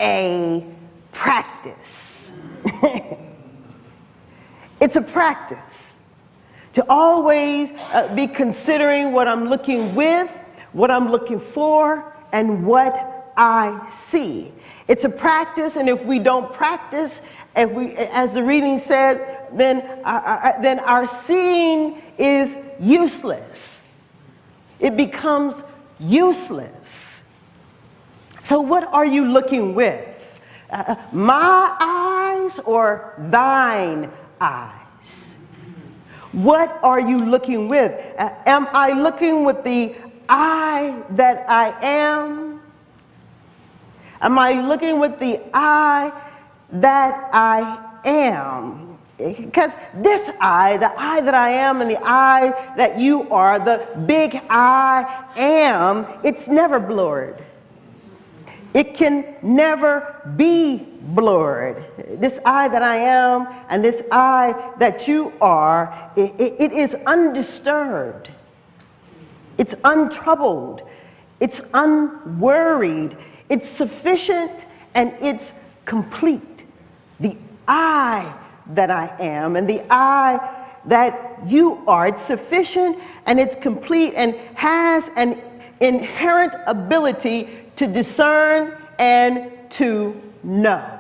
a practice. It's a practice to always be considering what I'm looking with, what I'm looking for, and what I see. It's a practice, and if we don't practice, as the reading said, then our seeing is useless. It becomes useless. So what are you looking with? My eyes or thine eyes? What are you looking with? Am I looking with the I that I am? Am I looking with the I that I am? Because this I, the I that I am and the I that you are, the big I am, it's never blurred. It can never be blurred. This I that I am and this I that you are, it is undisturbed. It's untroubled. It's unworried. It's sufficient and it's complete. The I that I am and the I that you are, it's sufficient and it's complete and has an inherent ability to discern and to know.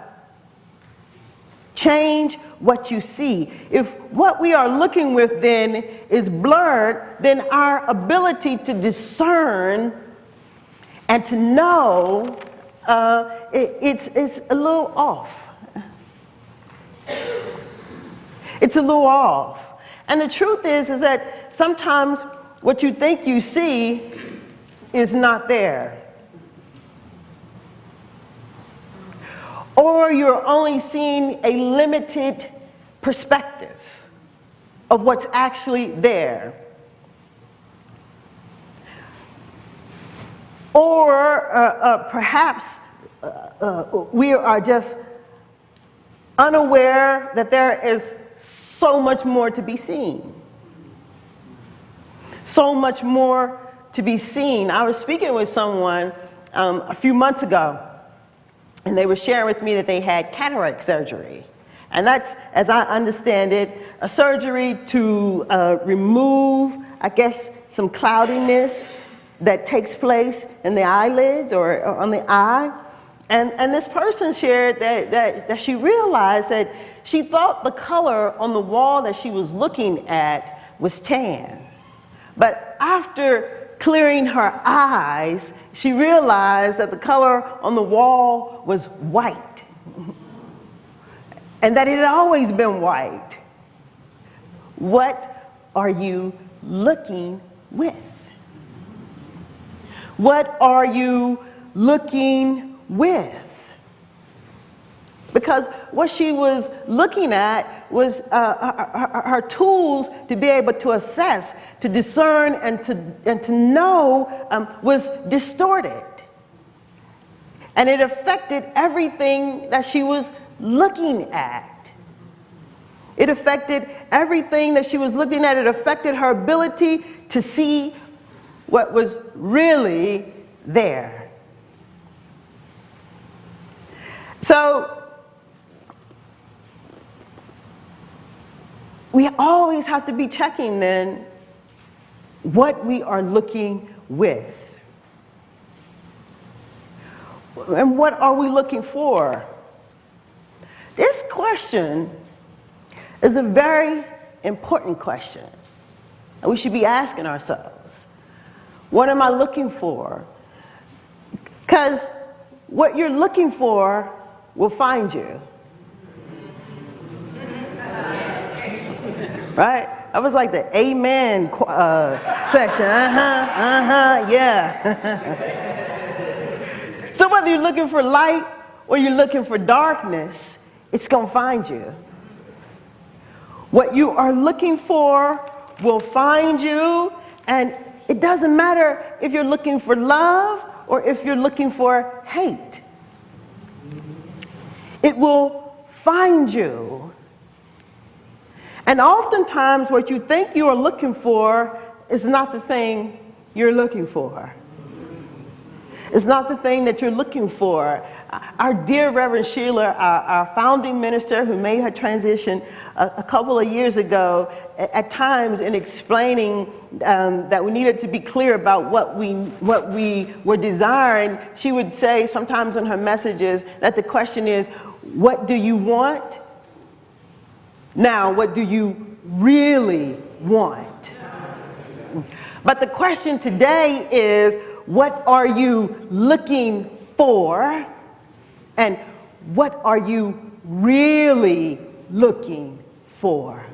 Change what you see. If what we are looking with then is blurred, then our ability to discern and to know, it's a little off. It's a little off. And the truth is that sometimes what you think you see is not there. Or you're only seeing a limited perspective of what's actually there. Or perhaps we are just unaware that there is so much more to be seen. So much more to be seen. I was speaking with someone a few months ago, and they were sharing with me that they had cataract surgery. And that's, as I understand it, a surgery to remove, I guess, some cloudiness that takes place in the eyelids or on the eye. And this person shared that she realized that she thought the color on the wall that she was looking at was tan. But after clearing her eyes, she realized that the color on the wall was white. And that it had always been white. What are you looking with? What are you looking with? Because what she was looking at was her tools to be able to assess, to discern, and to know was distorted. And it affected everything that she was looking at. It affected everything that she was looking at. It affected her ability to see what was really there. So, we always have to be checking then what we are looking with. And what are we looking for? This question is a very important question. And we should be asking ourselves, what am I looking for? Because what you're looking for will find you. Right? That was like the amen section. Yeah. So whether you're looking for light or you're looking for darkness, it's going to find you. What you are looking for will find you, and it doesn't matter if you're looking for love or if you're looking for hate. It will find you. And oftentimes what you think you are looking for is not the thing you're looking for. It's not the thing that you're looking for. Our dear Reverend Sheila, our founding minister who made her transition a couple of years ago, at times in explaining that we needed to be clear about what we were desiring, she would say sometimes in her messages that the question is, what do you want? Now, what do you really want? But the question today is, what are you looking for? And what are you really looking for?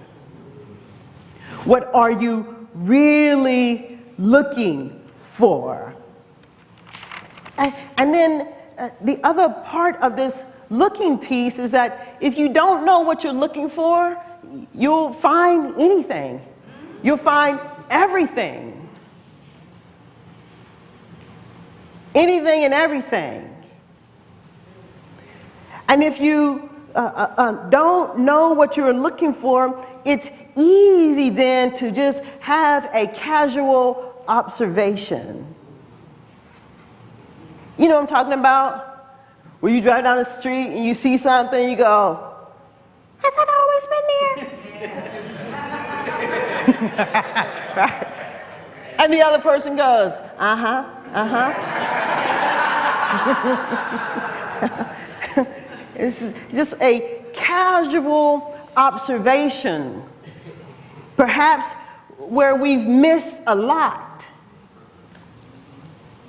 What are you really looking for? And then the other part of this looking piece is that if you don't know what you're looking for, you'll find anything. You'll find everything. Anything and everything. And if you don't know what you're looking for, it's easy then to just have a casual observation. You know what I'm talking about? Where you drive down the street and you see something and you go, has that always been there? Right? And the other person goes, uh-huh, uh-huh. This is just a casual observation, perhaps where we've missed a lot,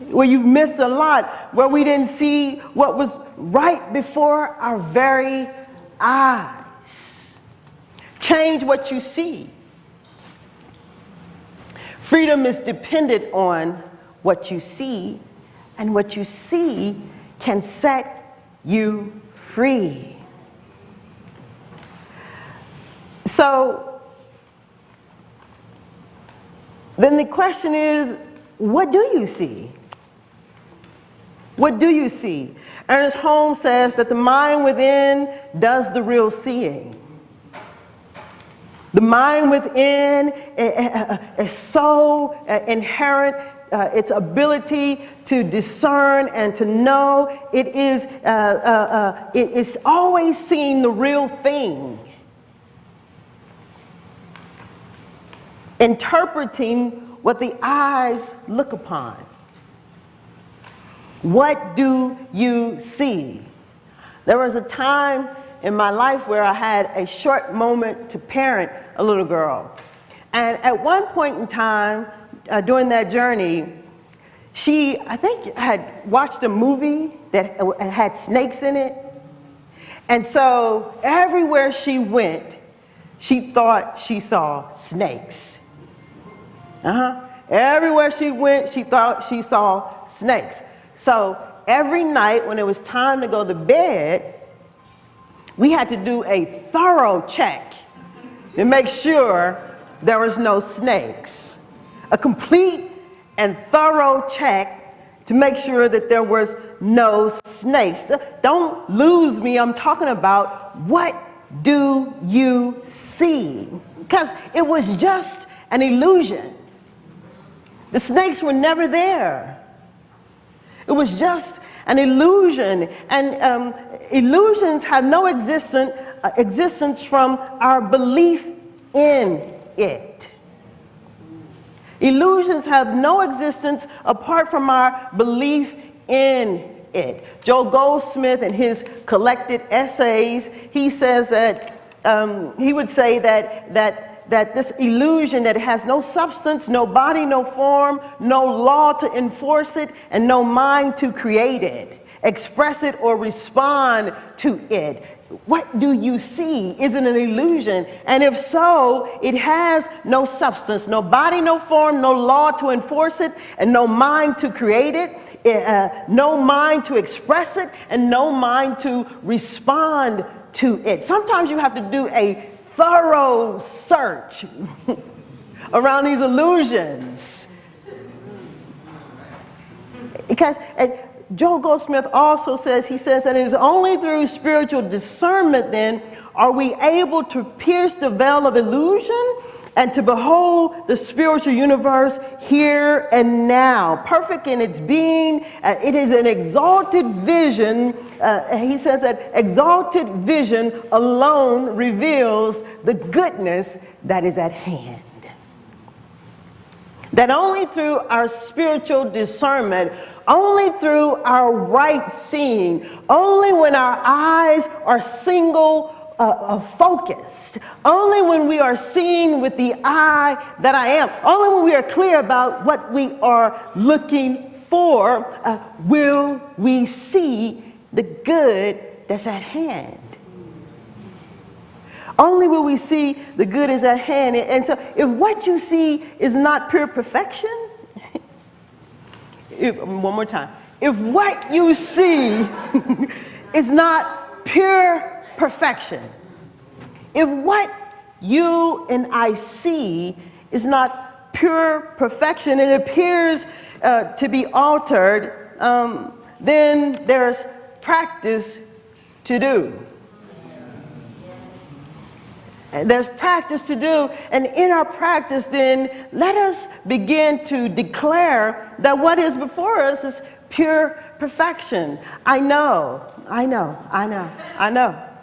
where you've missed a lot, where we didn't see what was right before our very eyes. Change what you see. Freedom is dependent on what you see, and what you see can set you free. So then the question is, what do you see? What do you see? Ernest Holmes says that the mind within does the real seeing. The mind within is so inherent, its ability to discern and to know. It is always seeing the real thing, interpreting what the eyes look upon. What do you see? There was a time in my life where I had a short moment to parent a little girl. And at one point in time, during that journey, she, I think, had watched a movie that had snakes in it. And so everywhere she went, she thought she saw snakes. Everywhere she went, she thought she saw snakes. So every night when it was time to go to bed, we had to do a thorough check to make sure there was no snakes. A complete and thorough check to make sure that there was no snakes. Don't lose me. I'm talking about, what do you see? Because it was just an illusion. The snakes were never there. It was just an illusion, and illusions have no existence from our belief in it. Illusions have no existence apart from our belief in it. Joel Goldsmith, in his collected essays, he says that he would say that this illusion, that it has no substance, no body, no form, no law to enforce it, and no mind to create it, express it, or respond to it. What do you see? Is it an illusion? And if so, it has no substance, no body, no form, no law to enforce it, and no mind to create it, no mind to express it, and no mind to respond to it. Sometimes you have to do a thorough search around these illusions, because Joel Goldsmith also says, he says that it is only through spiritual discernment then are we able to pierce the veil of illusion and to behold the spiritual universe here and now, perfect in its being. It is an exalted vision. He says that exalted vision alone reveals the goodness that is at hand. That only through our spiritual discernment, only through our right seeing, only when our eyes are single focused, only when we are seeing with the eye that I am, only when we are clear about what we are looking for, will we see the good that's at hand. Only will we see the good is at hand. And so if what you see is not pure perfection, one more time, if what you see is not pure perfection, if what you and I see is not pure perfection and appears to be altered, then there's practice to do. And there's practice to do, and in our practice then, let us begin to declare that what is before us is pure perfection. I know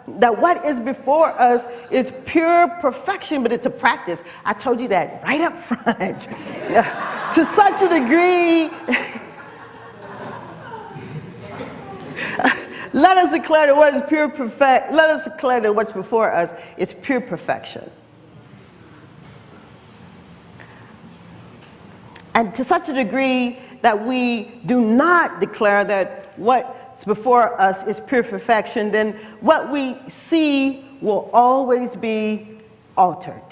that what is before us is pure perfection, but it's a practice. I told you that right up front. To such a degree, let us declare that what is pure perfect. Let us declare that what's before us is pure perfection. And to such a degree that we do not declare that what's before us is pure perfection, then what we see will always be altered.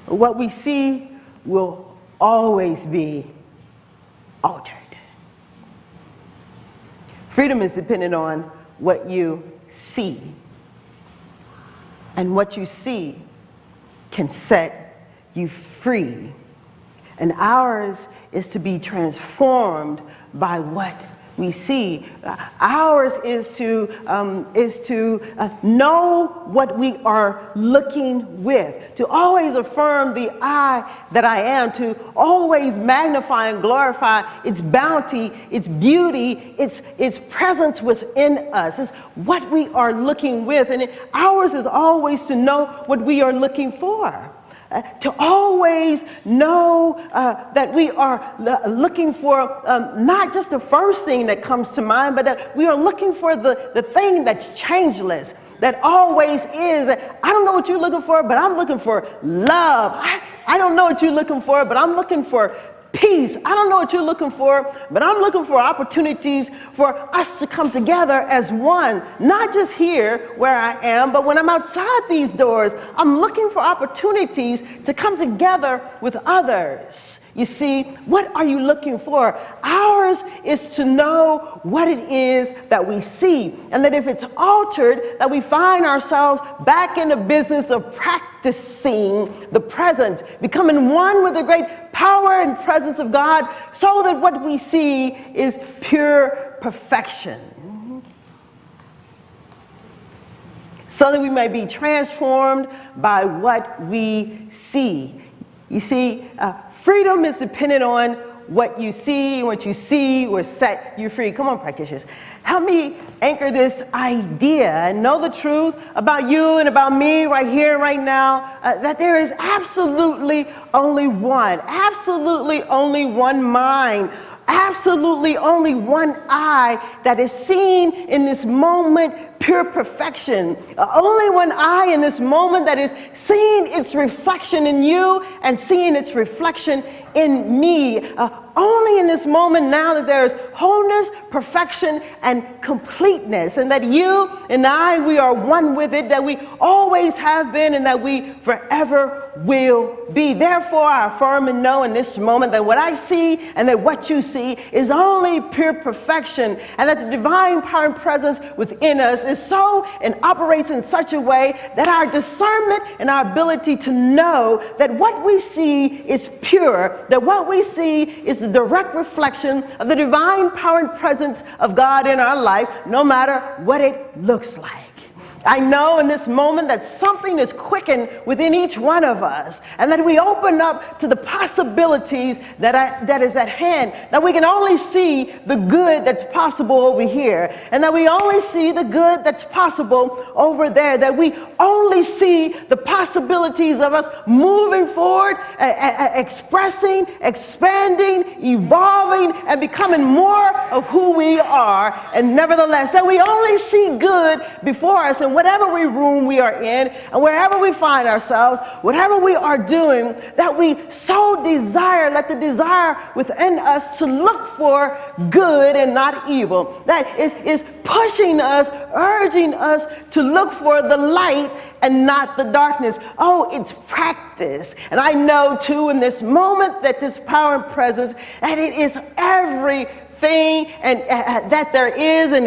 What we see will always be altered. Freedom is dependent on what you see. And what you see can set you free. And ours is to be transformed by what we see. Ours is to know what we are looking with, to always affirm the I that I am, to always magnify and glorify its bounty, its beauty, its presence within us. It's what we are looking with, and ours is always to know what we are looking for. To always know that we are looking for not just the first thing that comes to mind, but that we are looking for the thing that's changeless, that always is. I don't know what you're looking for, but I'm looking for love. I don't know what you're looking for, but I'm looking for peace. I don't know what you're looking for, but I'm looking for opportunities for us to come together as one, not just here where I am, but when I'm outside these doors, I'm looking for opportunities to come together with others. You see, what are you looking for? Ours is to know what it is that we see, and that if it's altered, that we find ourselves back in the business of practicing the present, becoming one with the great power and presence of God, so that what we see is pure perfection. So that we may be transformed by what we see. You see, freedom is dependent on what you see. What you see will set you free. Come on, practitioners. Help me anchor this idea and know the truth about you and about me right here, right now, that there is absolutely only one mind, absolutely only one eye that is seen in this moment pure perfection. Only one eye in this moment that is seeing its reflection in you and seeing its reflection in me. Only in this moment now that there is wholeness, perfection, and completeness, and that you and I, we are one with it, that we always have been, and that we forever will be. Therefore, I affirm and know in this moment that what I see and that what you see is only pure perfection, and that the divine power and presence within us is so and operates in such a way that our discernment and our ability to know that what we see is pure, that what we see is is a direct reflection of the divine power and presence of God in our life, no matter what it looks like. I know in this moment that something is quickened within each one of us, and that we open up to the possibilities that is at hand, that we can only see the good that's possible over here, and that we only see the good that's possible over there, that we only see the possibilities of us moving forward, expressing, expanding, evolving, and becoming more of who we are, and nevertheless, that we only see good before us, and whatever room we are in, and wherever we find ourselves, whatever we are doing, that we so desire, let the desire within us to look for good and not evil, that is pushing us, urging us to look for the light and not the darkness. Oh, it's practice. And I know too in this moment that this power and presence, and it is everything and that there is in